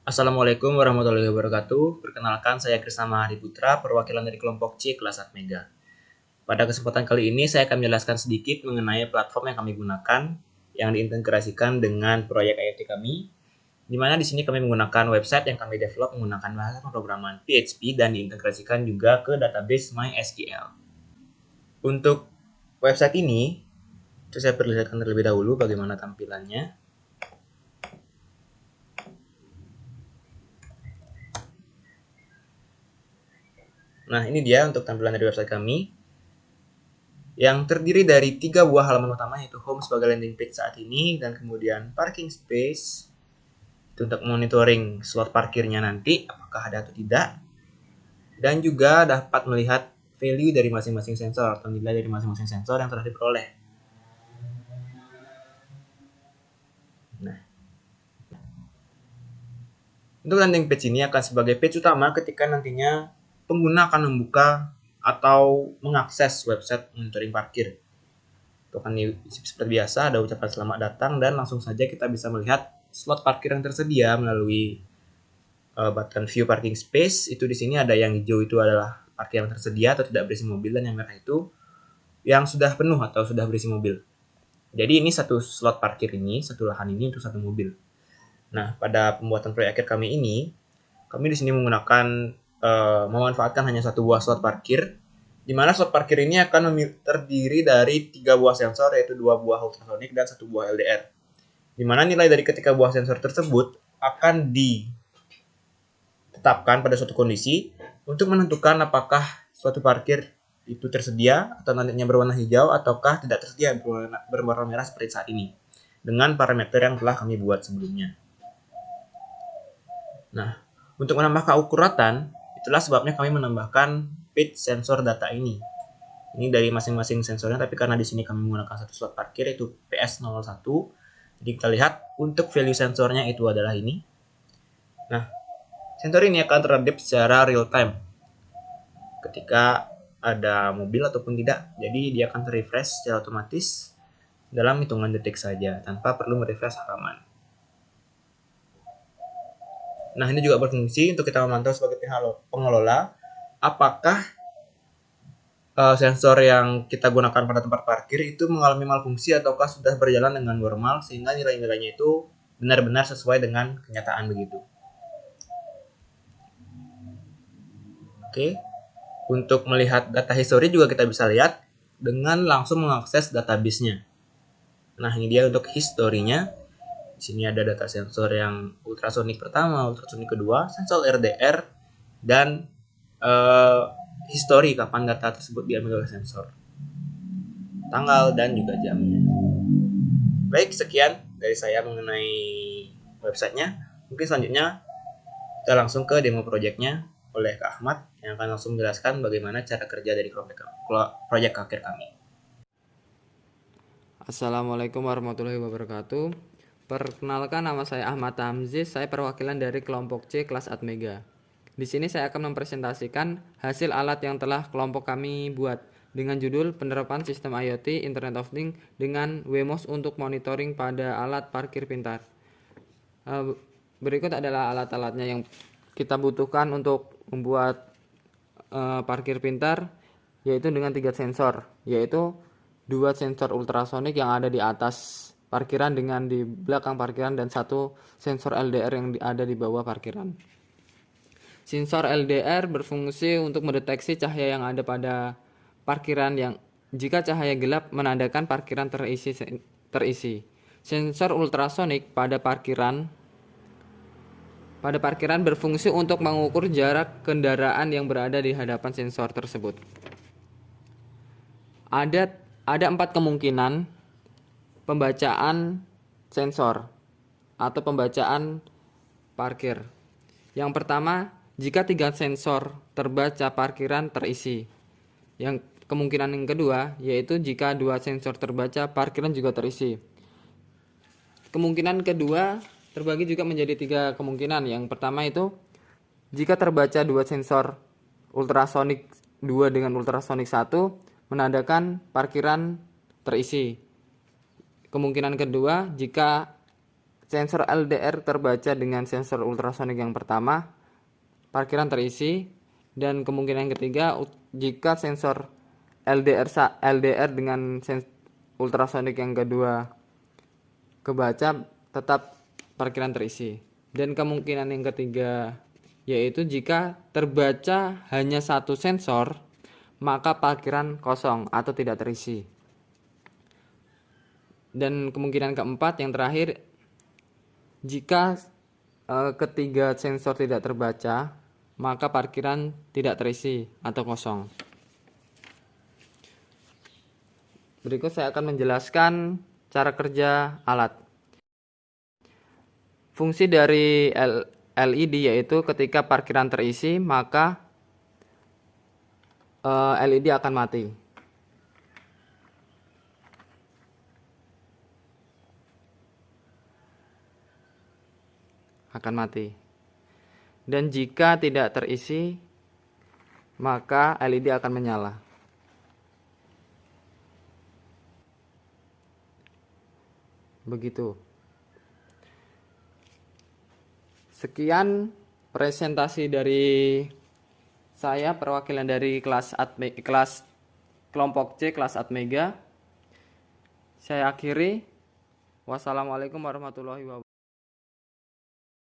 Assalamualaikum warahmatullahi wabarakatuh. Perkenalkan, saya Krisna Mahari Putra, perwakilan dari kelompok C kelas Atmega. Pada kesempatan kali ini, saya akan menjelaskan sedikit mengenai platform yang kami gunakan yang diintegrasikan dengan proyek IoT kami, di mana di sini kami menggunakan website yang kami develop menggunakan bahasa pemrograman PHP dan diintegrasikan juga ke database MySQL. Untuk website ini, saya perlihatkan terlebih dahulu bagaimana tampilannya. Nah, ini dia untuk tampilan dari website kami, yang terdiri dari 3 buah halaman utama, yaitu home sebagai landing page saat ini, dan kemudian parking space itu untuk monitoring slot parkirnya nanti apakah ada atau tidak, dan juga dapat melihat value dari masing-masing sensor atau nilai dari masing-masing sensor yang telah diperoleh. Nah, untuk landing page ini akan sebagai page utama ketika nantinya pengguna akan membuka atau mengakses website monitoring parkir. Itu akan seperti biasa ada ucapan selamat datang dan langsung saja kita bisa melihat slot parkir yang tersedia melalui button view parking space. Itu di sini ada yang hijau itu adalah parkir yang tersedia atau tidak berisi mobil, dan yang merah itu yang sudah penuh atau sudah berisi mobil. Jadi ini satu slot parkir ini, satu lahan ini untuk satu mobil. Nah, pada pembuatan proyek akhir kami ini, kami di sini menggunakan memanfaatkan hanya satu buah slot parkir, di mana slot parkir ini akan terdiri dari 3 buah sensor, yaitu 2 buah ultrasonic dan 1 buah LDR. Di mana nilai dari ketiga buah sensor tersebut akan ditetapkan pada suatu kondisi untuk menentukan apakah suatu parkir itu tersedia atau nantinya berwarna hijau ataukah tidak tersedia berwarna merah seperti saat ini, dengan parameter yang telah kami buat sebelumnya. Nah, untuk menambah keakuratan, itulah sebabnya kami menambahkan page sensor data ini. Ini dari masing-masing sensornya, tapi karena di sini kami menggunakan satu slot parkir yaitu PS01. Jadi kita lihat untuk value sensornya itu adalah ini. Nah, sensor ini akan terupdate secara real time ketika ada mobil ataupun tidak. Jadi dia akan refresh secara otomatis dalam hitungan detik saja tanpa perlu merefresh halaman. Nah, ini juga berfungsi untuk kita memantau sebagai pihak pengelola apakah sensor yang kita gunakan pada tempat parkir itu mengalami malfungsi ataukah sudah berjalan dengan normal sehingga nilai-nilainya itu benar-benar sesuai dengan kenyataan begitu. Oke. Untuk melihat data history juga kita bisa lihat dengan langsung mengakses database-nya. Nah, ini dia untuk historinya. Di sini ada data sensor yang ultrasonic pertama, ultrasonic kedua, sensor RDR, dan history kapan data tersebut diambil oleh sensor, tanggal, dan juga jamnya. Baik, sekian dari saya mengenai websitenya. Mungkin selanjutnya kita langsung ke demo projectnya oleh Kak Ahmad yang akan langsung menjelaskan bagaimana cara kerja dari proyek akhir kami. Assalamualaikum warahmatullahi wabarakatuh. Perkenalkan, nama saya Ahmad Tamziz, saya perwakilan dari kelompok C kelas Atmega. Di sini saya akan mempresentasikan hasil alat yang telah kelompok kami buat dengan judul penerapan sistem IoT Internet of Things dengan WMOS untuk monitoring pada alat parkir pintar. Berikut adalah alat-alatnya yang kita butuhkan untuk membuat parkir pintar, yaitu dengan 3 sensor, yaitu 2 sensor ultrasonik yang ada di atas parkiran dengan di belakang parkiran, dan 1 sensor LDR yang ada di bawah parkiran. Sensor LDR berfungsi untuk mendeteksi cahaya yang ada pada parkiran, yang jika cahaya gelap menandakan parkiran terisi. Sensor ultrasonik pada parkiran berfungsi untuk mengukur jarak kendaraan yang berada di hadapan sensor tersebut. Ada 4 kemungkinan pembacaan sensor atau pembacaan parkir. Yang pertama, jika 3 sensor terbaca, parkiran terisi. Yang kemungkinan yang kedua yaitu jika 2 sensor terbaca, parkiran juga terisi. Kemungkinan kedua terbagi juga menjadi 3 kemungkinan. Yang pertama itu jika terbaca 2 sensor ultrasonik 2 dengan ultrasonik 1 menandakan parkiran terisi. Kemungkinan kedua jika sensor LDR terbaca dengan sensor ultrasonik yang pertama, parkiran terisi. Dan kemungkinan ketiga, jika sensor LDR dengan ultrasonik yang kedua kebaca, tetap parkiran terisi. Dan kemungkinan yang ketiga yaitu jika terbaca hanya satu sensor, maka parkiran kosong atau tidak terisi. Dan kemungkinan keempat yang terakhir, jika ketiga sensor tidak terbaca, maka parkiran tidak terisi atau kosong. Berikut saya akan menjelaskan cara kerja alat. Fungsi dari LED yaitu ketika parkiran terisi, maka LED akan mati. Dan jika tidak terisi, maka LED akan menyala. Begitu. Sekian presentasi dari saya, perwakilan dari kelas kelompok C kelas Atmega. Saya akhiri. Wassalamualaikum warahmatullahi wabarakatuh.